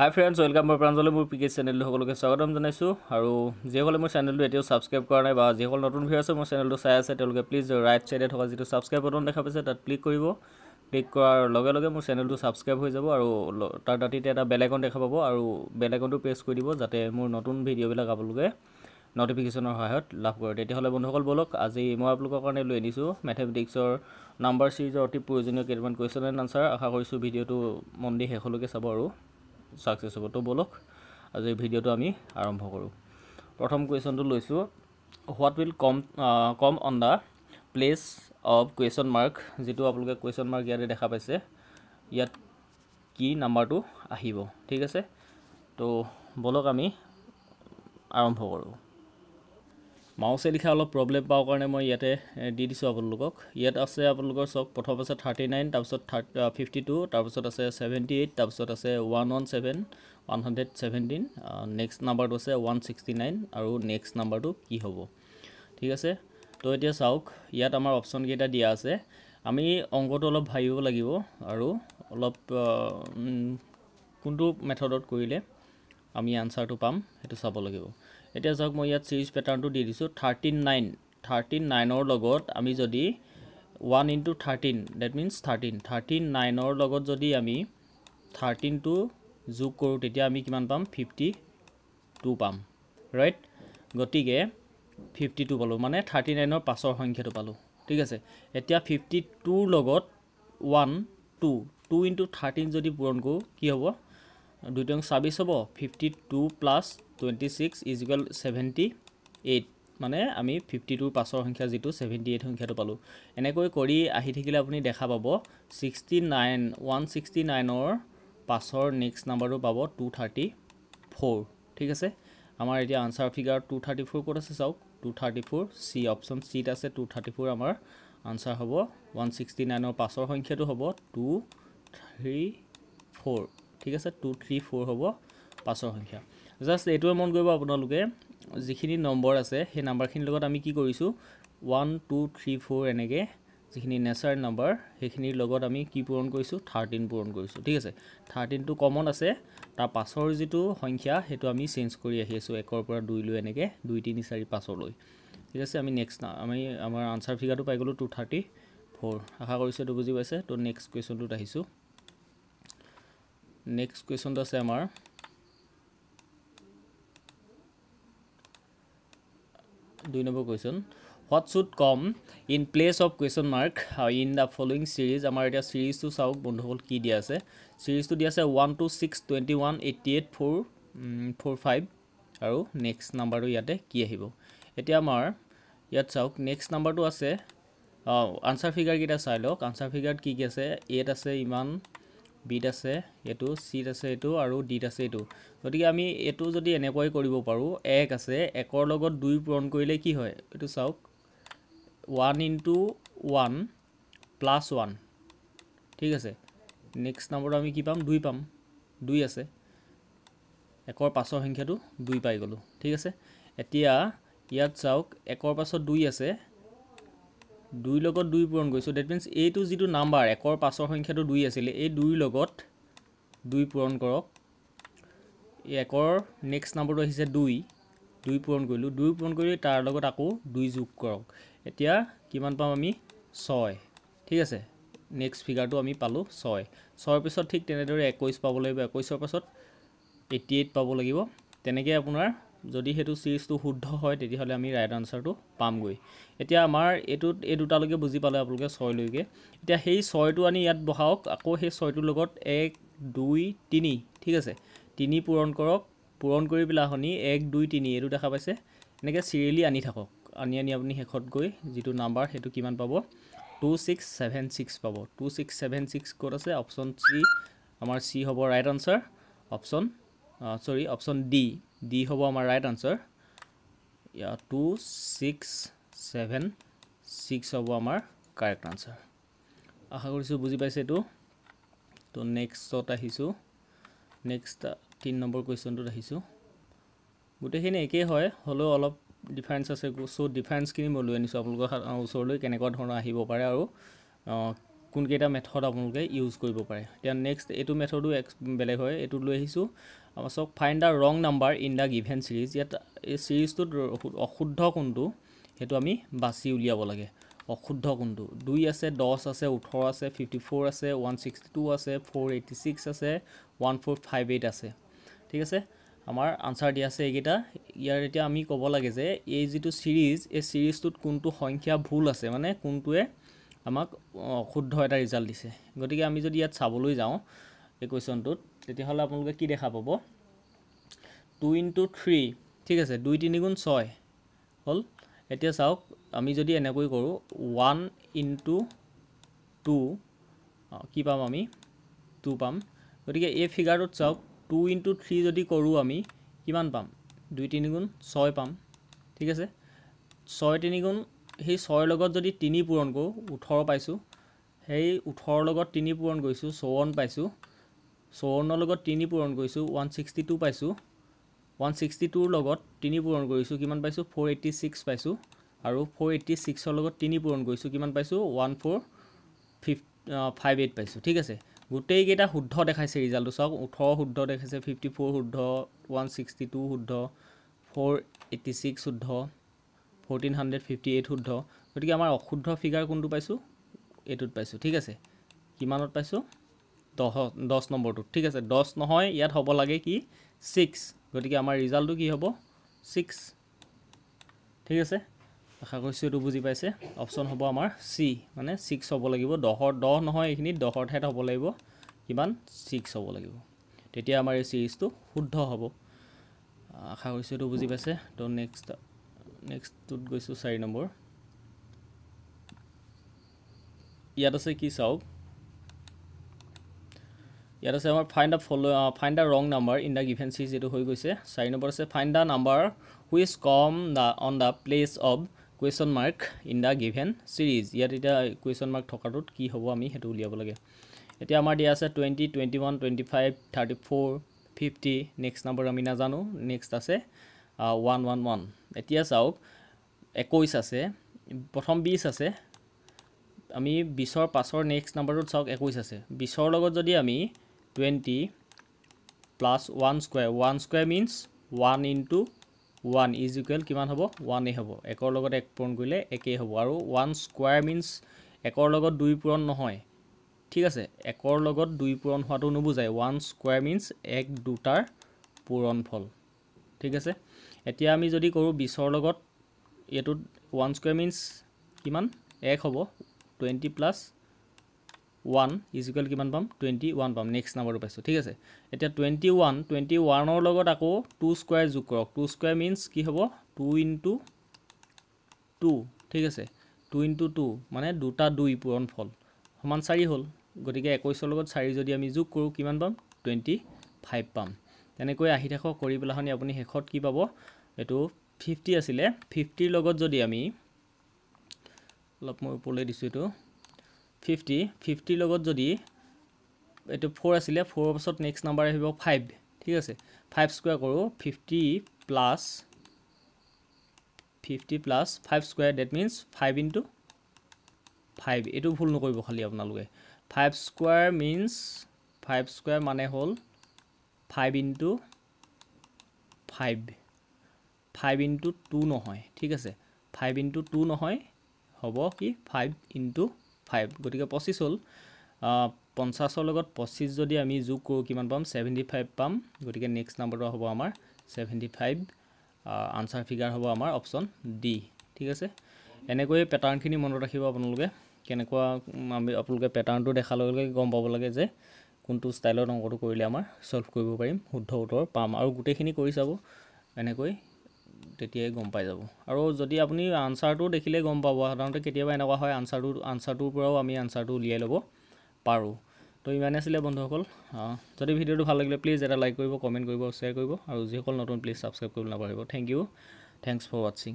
Hi friends, welcome to my PK channel. সকলোকে স্বাগতম জনাইছো আৰু যেসকলে মোৰ চেনেলটো এতিয়াও সাবস্ক্ৰাইব কৰা নাই বা যেসকল নতুন ভিউয়াৰ আছে মোৰ চেনেলটো চাই আছে তেওঁলোকে প্লিজ ৰাইট সাইডে থকা যেটো সাবস্ক্ৰাইব বাটন দেখা পাইছে তাত ক্লিক কৰিব। ক্লিক কৰাৰ লগে লগে মোৰ চেনেলটো সাবস্ক্ৰাইব হৈ যাব আৰু তাৰ দাঁতিতে এটা বেল আইকন দেখা পাব আৰু বেল আইকনটো প্ৰেছ কৰি দিব যাতে মোৰ নতুন ভিডিঅ'বিলাক আপোনালোকে নটিফিকেশনৰ সহায়ত লাভ কৰে। তেতিয়াহলে বন্ধুসকল বলক আজি মই আপোনালোকৰ কাৰণে লৈ আনিছো ম্যাথমেটিক্সৰ নাম্বাৰ সিৰিজৰ অতি প্ৰয়োজনীয় কেইটামান কোৱেশ্চন এণ্ড আনসাৰ। আশা কৰিছো ভিডিঅ'টো মন দি শেষলৈকে চাব আৰু সাকসেস হ'ব। তো বলক আজি ভিডিঅ'টো আমি আৰম্ভ কৰোঁ। প্ৰথম কোৱেশ্চনটো লৈছো, what will com on the place of question mark, যেটো আপোনালোকে কুৱেশ্চন মাৰ্ক ইয়াতে দেখা পাইছে, ইয়াত কি নাম্বাৰটো আহিব। ঠিক আছে, তো বলক আমি আৰম্ভ কৰোঁ। মাউসে লিখা অলপ প্ৰবলেম পাওঁ কাৰণে মই ইয়াতে দি দিছো আপোনালোকক। ইয়াত আছে আপোনালোকৰ সব প্ৰথম আছে 39, তাৰপিছত 52, তাৰপিছত আছে 78, তাৰপিছত আছে 117, নেক্সট নাম্বাৰটো আছে 169 আৰু নেক্সট নাম্বাৰটো কি হ'ব। ঠিক আছে, তো এতিয়া চাওক ইয়াত আমাৰ অপচন কেইটা দিয়া আছে। আমি অংকটো অলপ ভাবিব লাগিব আৰু অলপ কোনটো মেথডত কৰিলে আমি আনসাৰটো পাম সেইটো চাব লাগিব। এতিয়া যাওক মই ইয়াত সিৰিজ প্যাটাৰ্নটো দি দিছো 39ৰ লগত আমি যদি 1 into 13 that means 39ৰ লগত যদি আমি 13 টো যোগ কৰো তেতিয়া আমি কিমান পাম 52 পাম, ৰাইট। গতিকে 52 পালো মানে 39ৰ পাছৰ সংখ্যাটো পালো। ঠিক আছে, এতিয়া 52ৰ লগত 1 2 into 13 যদি পূৰণ কৰো কি হ'ব, দুইটা 26 হ'ব। 52 plus 26 is equal 78, মানে আমি 52ৰ পাছৰ সংখ্যা যেটো 78 সংখ্যাটো পালো। এনেকৈ কৰি আহি থাকিলে আপুনি দেখা পাব 169ৰ পাছৰ নেক্সট নাম্বাৰটো পাব 234। ঠিক আছে, আমাৰ এতিয়া আনসাৰ ফিগাৰ 234 ক'ত আছে চাওক, 234 সি অপচন সিত আছে। 234 আমাৰ আনসাৰ হ'ব। 169ৰ পাছৰ সংখ্যাটো হ'ব 234। ঠিক আছে, 234 হ'ব পাছৰ সংখ্যা। জাস্ট এটোৱে মন কৰিব আপোনালোকে যিখিনি নম্বৰ আছে সেই নাম্বাৰখিনিৰ লগত আমি কি কৰিছো 1 2 3 4 এনেকে যিখিনি নেচাৰেল নাম্বাৰ সেইখিনিৰ লগত আমি কি পূৰণ কৰিছো 13 পূৰণ কৰিছো। ঠিক আছে, 13 টো কমন আছে, তাৰ পাছৰ যেটো সংখ্যা হেতু আমি চেঞ্জ কৰি আহি আছো 1 ৰ পৰা 2 লৈ এনেকে 2 3 4 5 লৈ। ঠিক আছে, আমি নেক্সট আমাৰ আনসাৰ ফিগাৰটো পাই গলো 234। আশা কৰিছো এটো বুজি পাইছে। তো নেক্সট কোৱেশ্চনটোত আহিছো। নেক্সট কোৱেশ্চনটো আছে আমাৰ 2 number question, what should come in place of question mark in the following series। আমাৰ এটা সিৰিজটো চাওক বন্ধুসকল কি দিয়া আছে। সিৰিজটো দিয়া আছে 1 2 6 21 88 4 45 আৰু নেক্সট নাম্বাৰটো ইয়াতে কি আহিব। এতিয়া আমাৰ ইয়াত চাওক নেক্সট নাম্বাৰটো আছে, আনসাৰ ফিগাৰ কেইটা চাই লওক। আনসাৰ ফিগাৰত কি কি আছে, এত আছে ইমান, বিত আছে এটো, সিত আছে এটো আৰু ডিত আছে এটো। গতিকে আমি এটো যদি এনেকৈ কৰিব পাৰো, 1 আছে 1ৰ লগত 2 পূৰণ কৰিলে কি হয় এটো চাওক 1 into 1 plus 1। ঠিক আছে, নেক্সট নাম্বাৰটো আমি কি পাম 2 পাম, 2 আছে 1ৰ পাছৰ সংখ্যাটো 2 পাই গলো। ঠিক আছে, এতিয়া ইয়াত চাওক 1ৰ পাছত 2 আছে, 2 লগত 2 পূৰণ কৰিছো, that means এইটো যেটো নাম্বাৰ 1ৰ পাছৰ সংখ্যাটো 2 আছিল, এই 2 লগত 2 পূৰণ কৰক। 1ৰ নেক্সট নাম্বাৰটো আহিছে 2 পূৰণ কৰিলো, 2 পূৰণ কৰি তাৰ লগত আকৌ 2 যোগ কৰক। এতিয়া কিমান পাম আমি 6। ঠিক আছে, নেক্সট ফিগাৰটো আমি পালো 6। 6ৰ পিছত ঠিক তেনেদৰে 21 পাব লাগিব, 21ৰ পাছত 88 পাব লাগিব। তেনেকৈ আপোনাৰ যদি হেতু সিৰিজটো শুদ্ধ হয় তেতিয়াহলে আমি ৰাইট আনসাৰটো পামগৈ। এতিয়া আমাৰ এটোত এই দুটালৈকে বুজি পালে আপোনালোকে 6 লৈকে। এতিয়া সেই 6টো আনি ইয়াত বহাওক, আকৌ সেই 6টোৰ লগত 1 2 3। ঠিক আছে, 3 পূৰণ কৰক, পূৰণ কৰি পেলাই হনি 1 2 3 এটো দেখা পাইছে, এনেকৈ সিৰিয়ালি আনি থাকক। আনি আপুনি শেষত গৈ যেটো নাম্বাৰ হেতু কিমান পাব 2676 পাব। 2676 ক'ত আছে, অপচন সি, আমাৰ সি হ'ব ৰাইট আনসাৰ। অপচন ডি হ'ব আমাৰ ৰাইট আনসাৰ। 2676 হ'ব আমাৰ কাৰেক্ট আনসাৰ। আশা কৰিছো বুজি পাইছে এটো। তো নেক্সটত আহিছো, নেক্সট 3 নম্বৰ কোৱেশ্চনটোত আহিছো। গোটেইখিনি একেই হয়, হলো অলপ ডিফাৰেন্স আছে। সো ডিফাৰেন্সখিনি মই লৈ আনিছো আপোনালোকৰ ওচৰলৈ কেনেকুৱা ধৰণৰ আহিব পাৰে আৰু কোনকেইটা মেথড আপোনালোকে ইউজ কৰিব পাৰে এতিয়া নেক্সট এইটো মেথডো বেলেগ হয় এইটো লৈ আহিছোঁ আমাৰ চাওক find the wrong number in the given series ইয়াত এই সিৰিজটোত অশুদ্ধ কোনটো সেইটো আমি বাছি উলিয়াব লাগে অশুদ্ধ কোনটো 2 আছে 10 আছে 18 আছে 54 আছে 162 আছে 486 আছে 1458 আছে ঠিক আছে আমাৰ আনসাৰ দিয়া আছে এইকেইটা ইয়াৰ এতিয়া আমি ক'ব লাগে যে এই যেটো সিৰিজ এই সিৰিজটোত কোনটো সংখ্যা ভুল আছে মানে কোনটোৱে আমাক অশুদ্ধ এটা ৰিজাল্ট দিছে গতিকে আমি যদি ইয়াত চাবলৈ যাওঁ এই কোৱেশ্চনটোত তেতিয়া হলে আপোনালোকে কি দেখা পাব 2 * 3 ঠিক আছে 2 3 গুণ 6 হল এতিয়া চাওক আমি যদি এনেকৈ কৰো 1 * 2 কি পাম আমি 2 পাম গতিকে এই ফিগাৰটোত চাওক 2 * 3 যদি কৰো আমি কিমান পাম 2 3 গুণ 6 পাম ঠিক আছে 6 3 গুণ সেই 6 লগত যদি 3 পূৰণ কৰো 18 পাইছো সেই 18 লগত 3 পূৰণ কৰিছো 54 পাইছো 54 লগত 3 পূৰণ কৰিছো 162 পাইছো 162 লগত 3 পূৰণ কৰিছো কিমান পাইছো 486 পাইছো আৰু 486 ৰ লগত 3 পূৰণ কৰিছো কিমান পাইছো 1458 পাইছো ঠিক আছে গোটেই কেইটা শুদ্ধ দেখাইছে ৰিজাল্টটো চাওক 18 শুদ্ধ দেখাইছে 54 শুদ্ধ 162 শুদ্ধ 486 শুদ্ধ 1458 শুদ্ধ গতিকে আমাৰ অশুদ্ধ ফিগাৰ কোনটো পাইছো এটোত পাইছো ঠিক আছে কিমানত পাইছো 10 নম্বৰটো ঠিক আছে 10 নহয় ইয়াত হ'ব লাগে কি 6 গতিকে আমাৰ ৰিজাল্টটো কি হ'ব 6 ঠিক আছে আশা কৰিছো এটো বুজি পাইছে অপচন হ'ব আমাৰ সি মানে 6 হ'ব লাগিব 10 নহয় এইখিনি 10 ঠাইত হ'ব লাগিব কিমান 6 হ'ব লাগিব তেতিয়া আমাৰ এই সিৰিজটো শুদ্ধ হ'ব আশা কৰিছো এটো বুজি পাইছে তো নেক্সট টুত গৈছো 4 নম্বৰ ইয়াত আছে কি চাওক ইয়াত আছে আমাৰ find the wrong number in the given series এটো হৈ গৈছে 4 নম্বৰ আছে find the number which come on the place of question mark in the given series ইয়াত এটা question mark থকাটোত কি হ'ব আমি হেতু উলিয়াব লাগে এতিয়া আমাৰ দিয়া আছে 20 21 25 34 50 নেক্সট নম্বৰ আমি না জানো নেক্সট আছে 111 এতিয়া চাওক 21 আছে প্ৰথম 20 আছে আমি 20 ৰ পাছৰ নেক্সট নম্বৰটোত চাওক 21 আছে 20 ৰ লগত যদি আমি 20 plus 1 square means 1 into 1 is equal কিমান হ'ব 1 এ হ'ব একৰ লগত এক পূৰণ কৰিলে একেই হ'ব আৰু 1 square means একৰ লগত 2 পূৰণ নহয় ঠিক আছে একৰ লগত 2 পূৰণ হোৱাটো নুবুজায় 1 square means এক দুটাৰ পূৰণফল ঠিক আছে এতিয়া আমি যদি কৰো 20 ৰ লগত এটো 1 square means কিমান 1 হ'ব 20 plus 1 is equal কিমান পাম 21 পাম নেক্সট নম্বৰটো পাইছো ঠিক আছে এতিয়া 21 ৰ লগত আকৌ 2 স্কয়াৰ যোগ কৰক 2 স্কয়াৰ means কি হ'ব 2 into 2 ঠিক আছে 2 into 2 মানে দুটা 2 পূৰণফল সমান 4 হ'ল গতিকে 21 ৰ লগত 4 যদি আমি যোগ কৰো কিমান পাম 25 পাম তেনেকৈ আহি থাকক কৰি পেলাহনি আপুনি হেখত কি পাব এটো 50 আছিলে 50 ৰ লগত যদি আমি অলপ মই ওপৰলৈ দিছো এটো 50 লগত যদি এটো 4 আছিলে 4 ৰ পাছত নেক্সট নাম্বাৰ আহিব 5 ঠিক আছে 5 স্কয়াৰ কৰো 50 plus 5 square that means 5 into 5 এটো ভুল নকৰিব খালি আপোনালোকে 5 square means 5 square মানে হল 5 into 2 নহয় ঠিক আছে 5 into 2 নহয় হ'ব কি 5 into 5 গতিকে 25 হল 50 ৰ লগত 25 যদি আমি যোগ কৰো কিমান পাম 75 পাম গতিকে নেক্সট নম্বৰটো হ'ব আমাৰ 75 আনসাৰ ফিগাৰ হ'ব আমাৰ অপচন ডি ঠিক আছে এনেকৈ প্যাটাৰ্নখিনি মনত ৰাখিব আপোনালোকে কেনেকুৱা আমি আপোনালোকে প্যাটাৰ্নটো দেখা লগে গম পাব লাগে যে কোনটো ষ্টাইলত অংকটো কৰিলে আমাৰ সলভ কৰিব পাৰিম শুদ্ধ উত্তৰ পাম আৰু গুটেখিনি কৰি চাব এনেকৈ তেতিয়াই গম পাই যাব আৰু যদি আপুনি আনসাৰটো দেখিলে গম পাব সাধাৰণতে কেতিয়াবা এনেকুৱা হয় আনসাৰটোৰ পৰাও আমি আনসাৰটো উলিয়াই ল'ব পাৰো তো ইমানে আছিল বন্ধুসকল যদি ভিডিওটো ভাল লাগিলে প্লিজ এটা লাইক কৰিব কমেন্ট কৰিব শেয়াৰ কৰিব আৰু যিসকল নতুন প্লিজ সাবস্ক্ৰাইব কৰিব নাপাহৰিব thank you thanks for watching